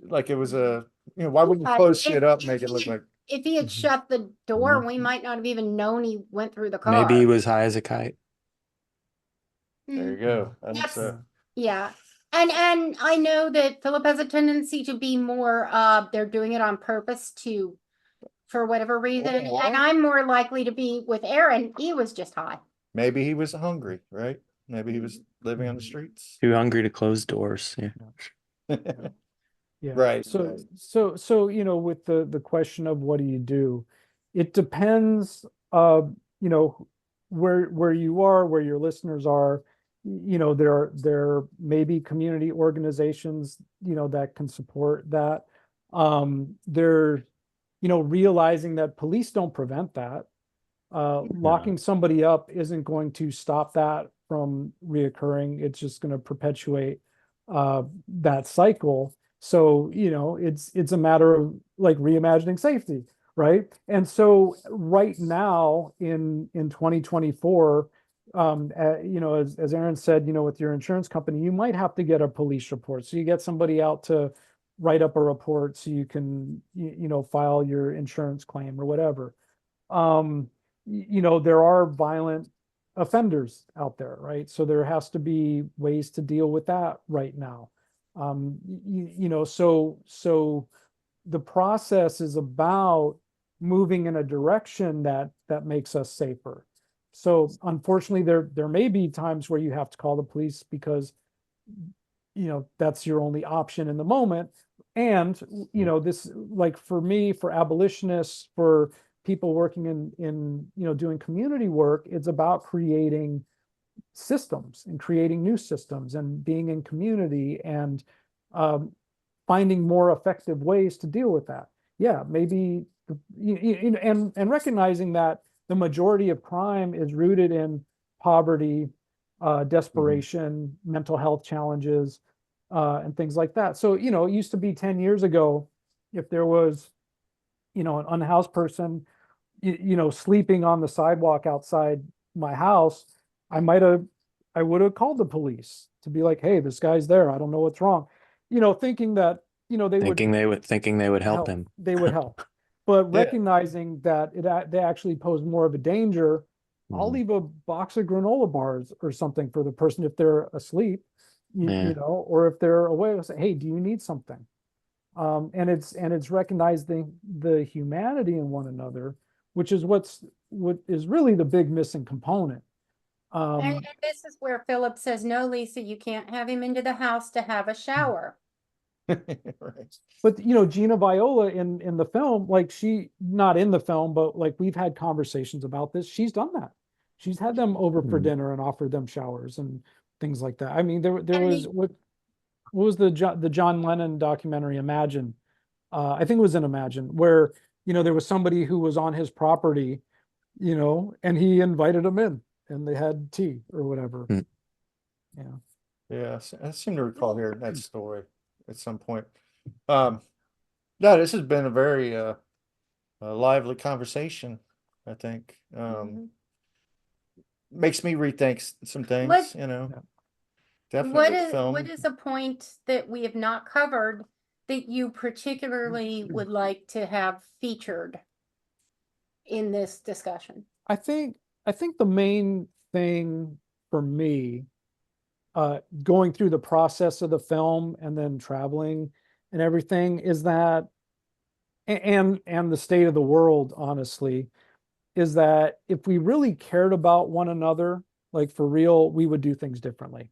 like it was why wouldn't you close shit up and make it look like If he had shut the door, we might not have even known he went through the car. Maybe he was high as a kite. there you go. That's That's- Yeah. And I know that Philip has a tendency to be more they're doing it on purpose for whatever reason. Or- And I'm more likely to be with Aaron. He was just high. maybe he was hungry, right? Maybe he was living on the streets. Too hungry to close doors. Yeah. Yeah. Right, So, right. so, with the question of what do you do, it depends, where you are, where your listeners are. There may be community organizations, that can support that. They're, realizing that police don't prevent that. Locking somebody up isn't going to stop that from reoccurring. It's just going to perpetuate that cycle. So, it's a matter of like reimagining safety, right? And so right now in 2024, as Aaron said, with your insurance company, you might have to get a police report. So you get somebody out to write up a report so you can, file your insurance claim or whatever. There are violent offenders out there, right? So there has to be ways to deal with that right now. So the process is about moving in a direction that makes us safer. So unfortunately, there may be times where you have to call the police because that's your only option in the moment. And this, like for me, for abolitionists, for people working in doing community work, it's about creating systems and creating new systems and being in community and finding more effective ways to deal with that. Yeah, maybe and recognizing that the majority of crime is rooted in poverty, desperation, mental health challenges, and things like that. So, it used to be 10 years ago, if there was, an unhoused person, sleeping on the sidewalk outside my house, I would have called the police to be like, hey, this guy's there. I don't know what's wrong. Thinking that, Thinking they would help him. They would help. But recognizing that they actually pose more of a danger, I'll leave a box of granola bars or something for the person if they're asleep, or if they're awake, I'll say, hey, do you need something? And it's recognizing the humanity in one another, which is what is really the big missing component. And this is where Philip says, no, Lisa, you can't have him into the house to have a shower. Right. But Gina Viola in the film, like not in the film, but like we've had conversations about this. She's done that. She's had them over for dinner and offered them showers and things like that. I mean, there was what was the John Lennon documentary, Imagine? I think it was in Imagine, where there was somebody who was on his property, and he invited them in, and they had tea or whatever. Yeah. Yeah, I seem to recall hearing that story at some point. No, this has been a very lively conversation, I think. Makes me rethink some things, Definitely film. What is a point that we have not covered that you particularly would like to have featured in this discussion? I think the main thing for me, going through the process of the film and then traveling and everything, is that, and the state of the world, honestly, is that if we really cared about one another, like for real, we would do things differently.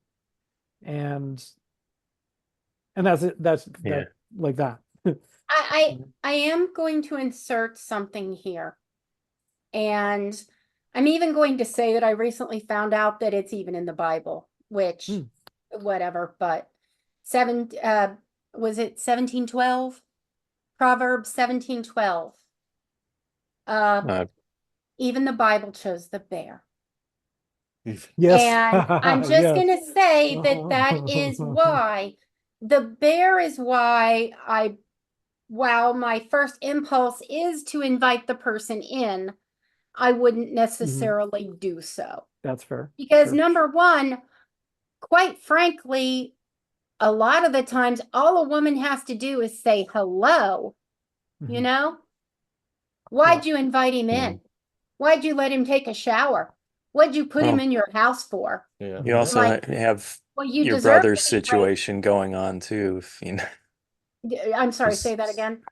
And that's it. That's like that. I am going to insert something here. And I'm even going to say that I recently found out that it's even in the Bible, which whatever, but was it 1712? Proverbs 17:12. Even the Bible chose the bear. Yes. And I'm just Yes. gonna say that that is why the bear is why while my first impulse is to invite the person in, I wouldn't necessarily do so. That's fair. Because Sure. number one, quite frankly, a lot of the times all a woman has to do is say hello, you Mhm. know? Why'd Yeah. you invite him in? Why'd you let him take a shower? What'd you put him Well, in your house for? Yeah. you also Like, have well, you your deserve brother's to be situation going on too. If, you know, I'm sorry, is say that again.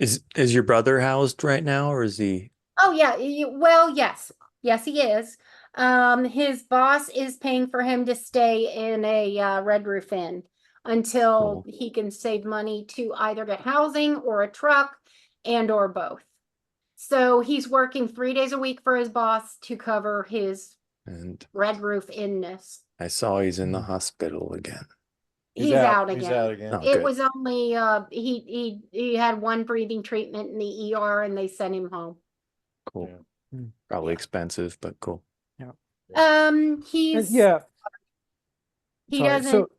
is your brother housed right now, or is he? Oh yeah, well, yes. Yes, he is. His boss is paying for him to stay in a Red Roof Inn until Cool. he can save money to either get housing or a truck and or both. So he's working 3 days a week for his boss to cover his And Red Roof Inness. I saw he's in the Mhm. hospital again. He's out He's again. out again. Oh, It good. was only he had one breathing treatment in the ER and they sent him home. Cool. Yeah. Probably expensive, but cool. And He's yeah. he Sorry. doesn't So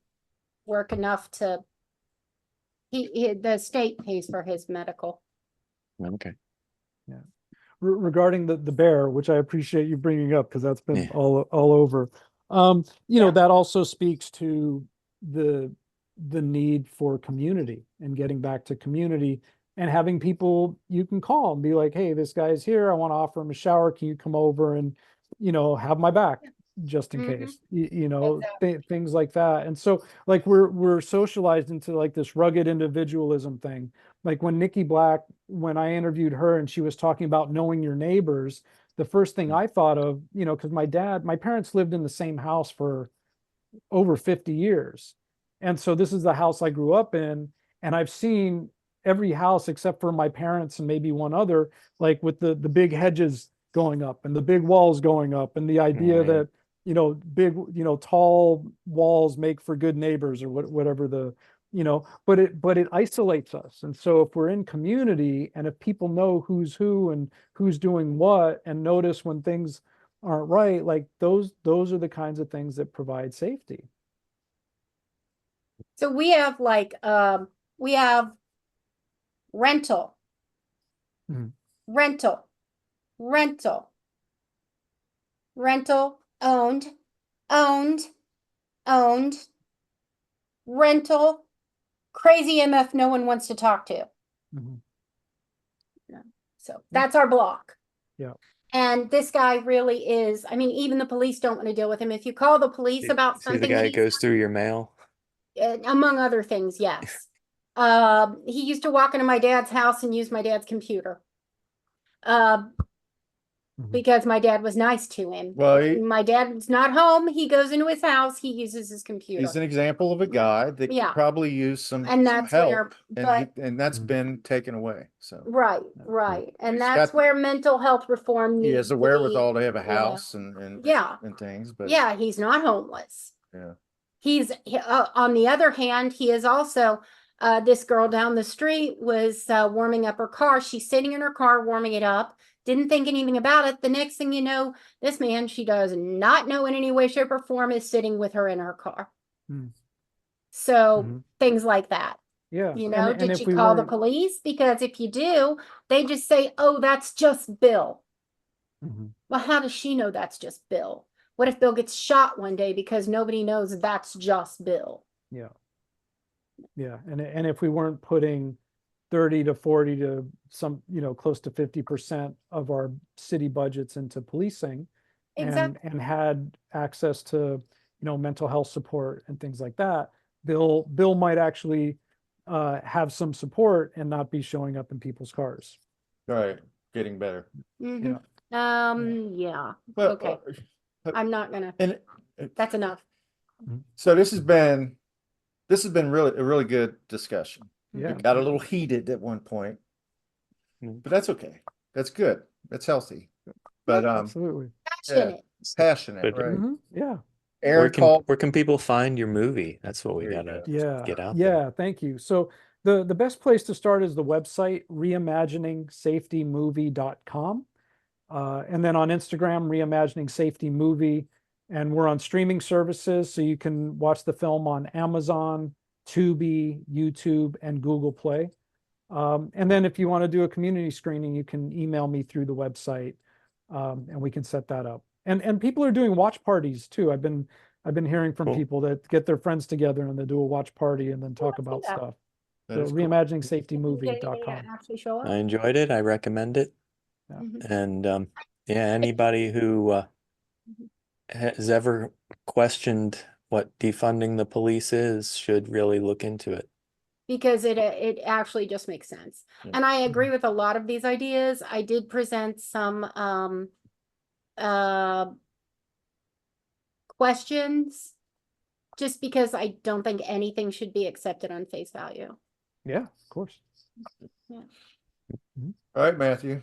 work enough to the state pays for his medical. Okay. regarding the bear, which I appreciate you bringing up because that's been Yeah. all over. You know, Yeah. that also speaks to the need for community and getting back to community and having people you can call and be like, hey, this guy's here. I want to offer him a shower. Can you come over and, you know, have my back just in Mhm. case, you know, Exactly. things like that. And so like we're socialized into like this rugged individualism thing. Like when Nikki Black, when I interviewed her and she was talking about knowing your neighbors, the first thing I thought of, you know, because my parents lived in the same house for over 50 years. And so this is the house I grew up in. And I've seen every house except for my parents and maybe one other, like with the big hedges going up and the big walls going up and the idea Right. that, you know, big, you know, tall walls make for good neighbors or whatever the, you know, but it isolates us. And so if we're in community and if people know who's who and who's doing what and notice when things aren't right, like those are the kinds of things that provide safety. So we have like we have rental, Mhm. rental, rental, rental, owned, owned, owned, rental, crazy MF no one wants to talk to. Mhm. So that's our block. Yeah. And this guy really is, I mean, even the police don't want to deal with him. If you call the police about See the something, guy that that goes through your mail? among other things, yes. He used to walk into my dad's house and use my dad's computer. Because my dad was nice to him. Well, My dad's not home. He goes into his house. He uses his computer. he's an example of a guy that Yeah. could probably use some And that's help, where, and but and that's Mhm. been taken away. So right, right, and He's that's got- where mental health reform he needs has the to be, wherewithal to have a you know. house and Yeah, and things, but yeah, he's not homeless. yeah. On the other hand, he is also. This girl down the street was warming up her car. She's sitting in her car warming it up. Didn't think anything about it. The next thing you know, this man she does not know in any way, shape, or form is sitting with her in her car. Mm. So Mhm. things like that. Yeah. You know, and did if you we call the weren't- police? Because if you do, they just say, oh, that's just Bill. Mhm. Well, how does she know that's just Bill? What if Bill gets shot one day because nobody knows that's just Bill? Yeah. Yeah. And if we weren't putting 30 to 40 to some, you know, close to 50% of our city budgets into policing Exactly. and had access to, you know, mental health support and things like that, Bill might actually have some support and not be showing up in people's cars. All right, getting better. Mhm. Yeah. But, Okay. I'm not gonna. And That's enough. so this has been really a really good discussion. Yeah. It got a little heated at one point, but that's okay. That's good. That's healthy. But Absolutely. Passionate. passionate, But- right? Mhm. Yeah. Aaron called. Where can people find your movie? That's what we There you gotta Yeah. get out Yeah. there. Thank you. So the best place to start is the website reimaginingsafetymovie.com. And then on Instagram, Reimagining Safety Movie. And we're on streaming services, so you can watch the film on Amazon, Tubi, YouTube, and Google Play. And then if you want to do a community screening, you can email me through the website, and we can set that up. And people are doing watch parties too. I've been hearing from people that get their friends together and they do a watch party and then talk about stuff. So reimaginingsafetymovie.com. Actually show up. I enjoyed it. I recommend it. Yeah. And yeah, anybody who has ever questioned what defunding the police is should really look into it. Because it actually just makes sense. Yeah. And I agree with a lot of these ideas. I did present some questions just because I don't think anything should be accepted on face value. Yeah, of course. All right, Matthew.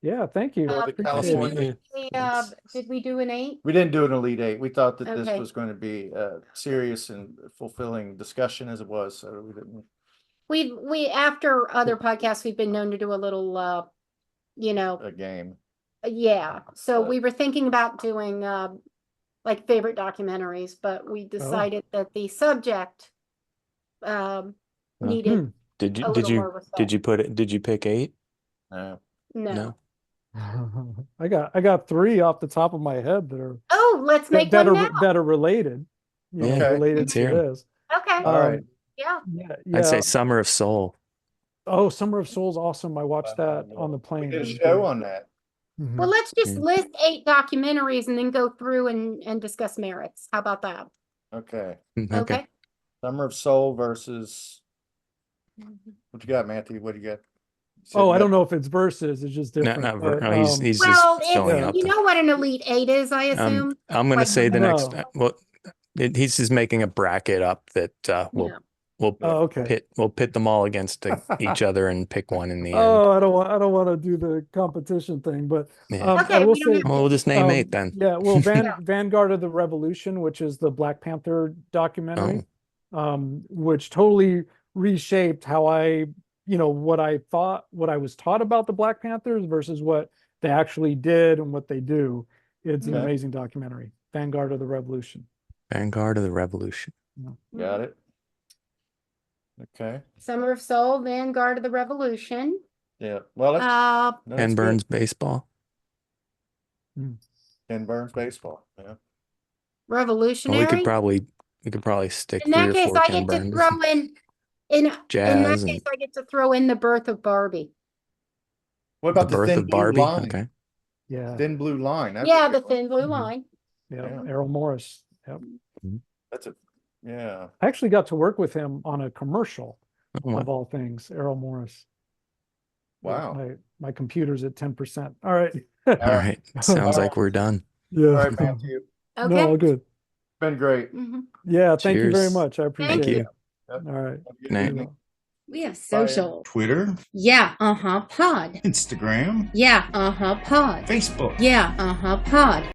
Yeah, thank you. The Appreciate California- it. Did we do an 8? We didn't do an Elite 8. We thought that this Okay. was going to be a serious and fulfilling discussion as it was, so we didn't. We after other podcasts, we've been known to do a little A game. yeah. So we were thinking about doing like favorite documentaries, but we decided that the subject needed Did a little more respect. Did you pick 8? No. I got 3 off the top of my head that are Oh, let's make that one are now. that are related. You know, Yeah, related let's to hear 'em. this. Okay. All right. Yeah. Yeah, I'd say yeah. Summer of Soul. Oh, Summer of Soul's awesome. I watched that on the We plane. did It a was show great. on that. Mhm. Well, let's just Yeah. list 8 documentaries and then go through and discuss merits. How about that? Okay. Okay. Summer of Soul versus, what you got, Matthew? What do you got? Oh, I don't know if it's versus. It's just No, different. but, no, he's Well, just throwing it's, out you there. know what an Elite 8 is, I assume. I'm going to Like say the no. next. Well, he's just making a bracket up that we'll Yeah. Oh, okay. pit them all against each other and pick one in the end. Oh, I don't want to do the competition thing, but Yeah. Okay, I will we don't say, have Well, we'll just name 8 um, then. yeah, well, Yeah. Vanguard of the Revolution, which is the Black Panther documentary, which totally reshaped how what I was taught about the Black Panthers versus what they actually did and what they do. It's an Okay. amazing documentary, Vanguard of the Revolution. Vanguard of the Revolution. Got it. Okay. Summer of Soul, Vanguard of the Revolution. Yeah. Well, that's, no, Ken that's good. Burns baseball. Ken Burns baseball. Yeah. Well, Revolutionary. we could probably stick In 3 that or case, 4 I Ken get to Burns. throw in that Jazz case, and I get to throw in the birth of Barbie. What the about the birth Thin of Blue Barbie. Line? Okay. Yeah, Thin Blue Line. That's Yeah, a the good one. Thin Blue Mhm. Line. yeah, Yeah. Errol Morris. Yep. That's a, yeah. I actually got to work with him on a commercial Oh, of all things, Errol Morris. Wow. My computer's at 10%. All right. all right. Sounds All like we're done. Yeah. All right, Matthew. Okay. No, all good. Been great. Mhm. Yeah, thank you very Cheers. much. I appreciate Thank you. it. All right. Have a good Good night. evening. We have Bye. social. Twitter, Yeah, pod. Instagram, Yeah, pod. Facebook. Yeah, pod.